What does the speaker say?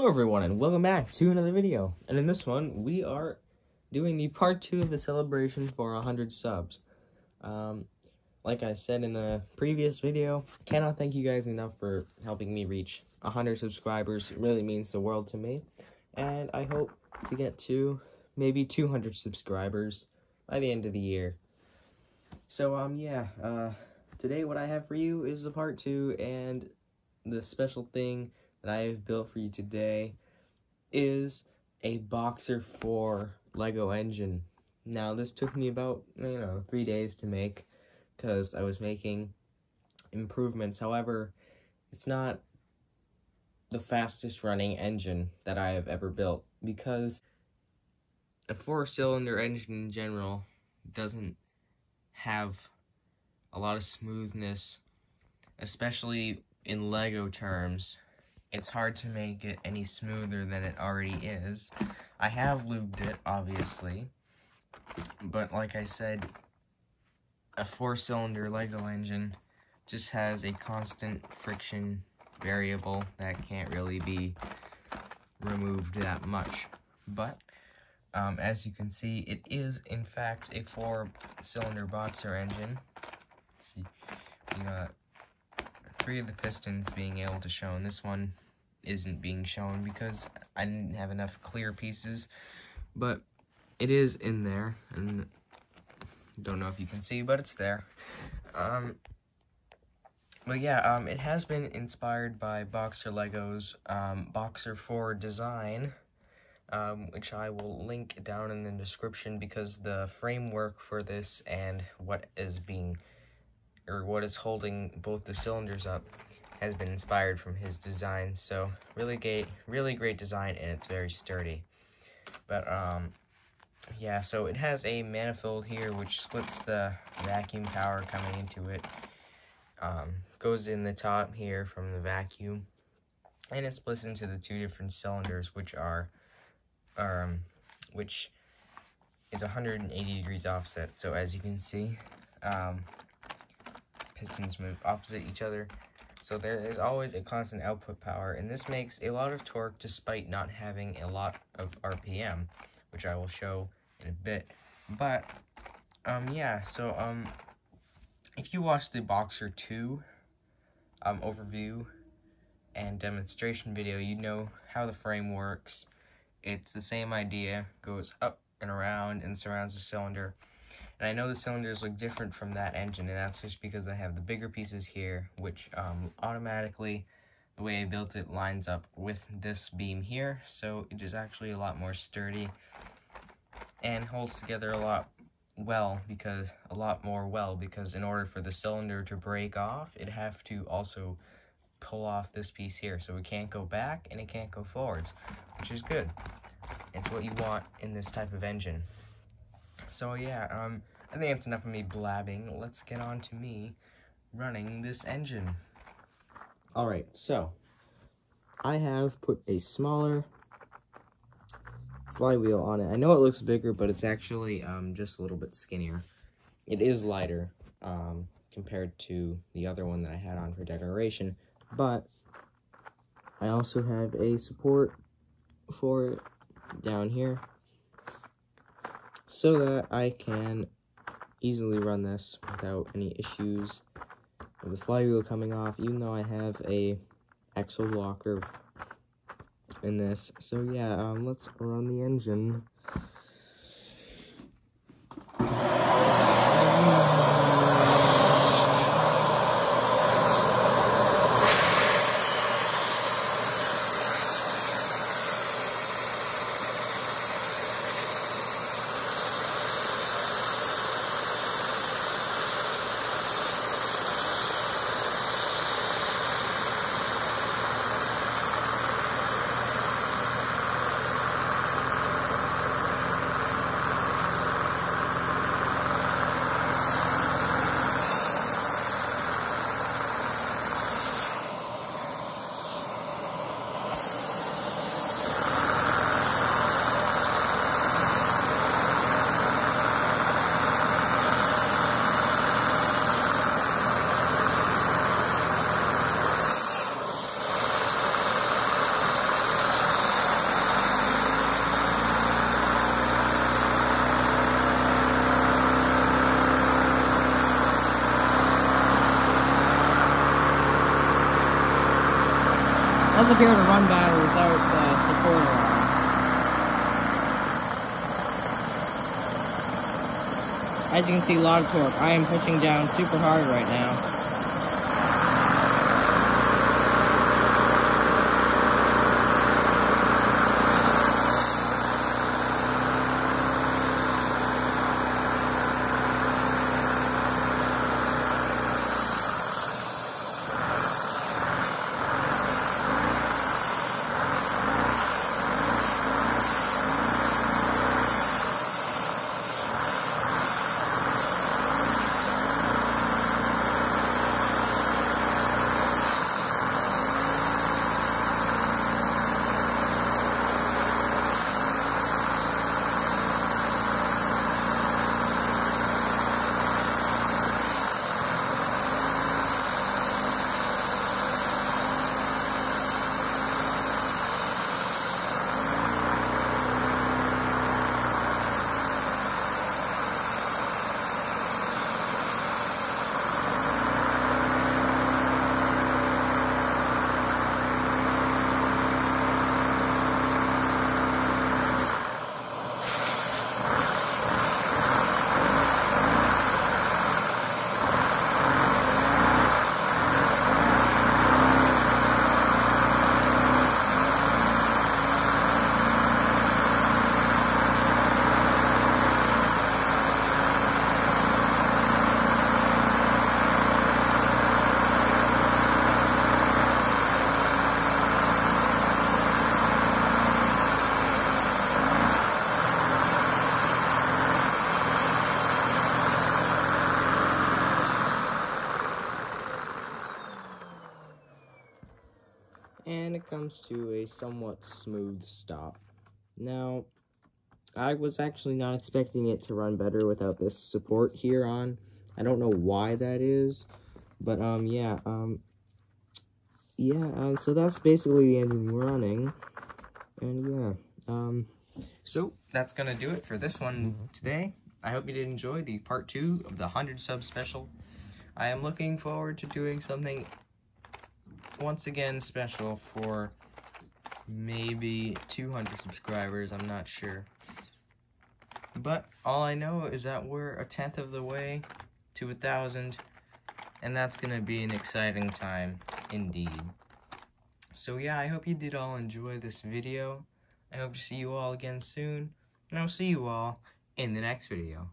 Hello everyone and welcome back to another video. And in this one, we are doing the part 2 of the celebration for 100 subs. Like I said in the previous video, cannot thank you guys enough for helping me reach 100 subscribers. It really means the world to me. And I hope to get to maybe 200 subscribers by the end of the year. So, today what I have for you is the part 2, and the special thing that I have built for you today is a Boxer 4 Lego engine. Now, this took me about, 3 days to make, because I was making improvements. However, it's not the fastest running engine that I have ever built, because a 4-cylinder engine in general doesn't have a lot of smoothness, especially in Lego terms. It's hard to make it any smoother than it already is. I have lubed it, obviously, but like I said, a 4-cylinder Lego engine just has a constant friction variable that can't really be removed that much. But as you can see, it is in fact a 4-cylinder Boxer engine. Let's see, we got 3 of the pistons being able to show, and this one isn't being shown because I didn't have enough clear pieces, but it is in there, and don't know if you can see, but it's there. It has been inspired by Boxer Lego's Boxer 4 design, which I will link down in the description, because the framework for this and what is holding both the cylinders up has been inspired from his design. So really great design, and it's very sturdy. But so it has a manifold here which splits the vacuum power coming into it. Goes in the top here from the vacuum, and it splits into the 2 different cylinders, which is 180 degrees offset. So as you can see, pistons move opposite each other, so there is always a constant output power, and this makes a lot of torque despite not having a lot of RPM, which I will show in a bit. But if you watch the Boxer 2 overview and demonstration video, you know how the frame works. It's the same idea, goes up and around and surrounds the cylinder. And I know the cylinders look different from that engine, and that's just because I have the bigger pieces here, which automatically, the way I built it, lines up with this beam here, so it is actually a lot more sturdy and holds together a lot more well, because in order for the cylinder to break off, it'd have to also pull off this piece here, so it can't go back and it can't go forwards, which is good. It's what you want in this type of engine. So I think that's enough of me blabbing. Let's get on to me running this engine. Alright, so I have put a smaller flywheel on it. I know it looks bigger, but it's actually just a little bit skinnier. It is lighter compared to the other one that I had on for decoration, but I also have a support for it down here, so that I can easily run this without any issues with the flywheel coming off, even though I have a axle locker in this. So let's run the engine. Doesn't appear to run battle without support around. As you can see, a lot of torque. I am pushing down super hard right now. And it comes to a somewhat smooth stop. Now, I was actually not expecting it to run better without this support here on. I don't know why that is, but so that's basically the engine running, and so that's gonna do it for this one today. I hope you did enjoy the part 2 of the 100 sub special. I am looking forward to doing something once again special for maybe 200 subscribers, I'm not sure. But all I know is that we're a 10th of the way to 1,000, and that's gonna be an exciting time indeed. So yeah, I hope you did all enjoy this video. I hope to see you all again soon, and I'll see you all in the next video.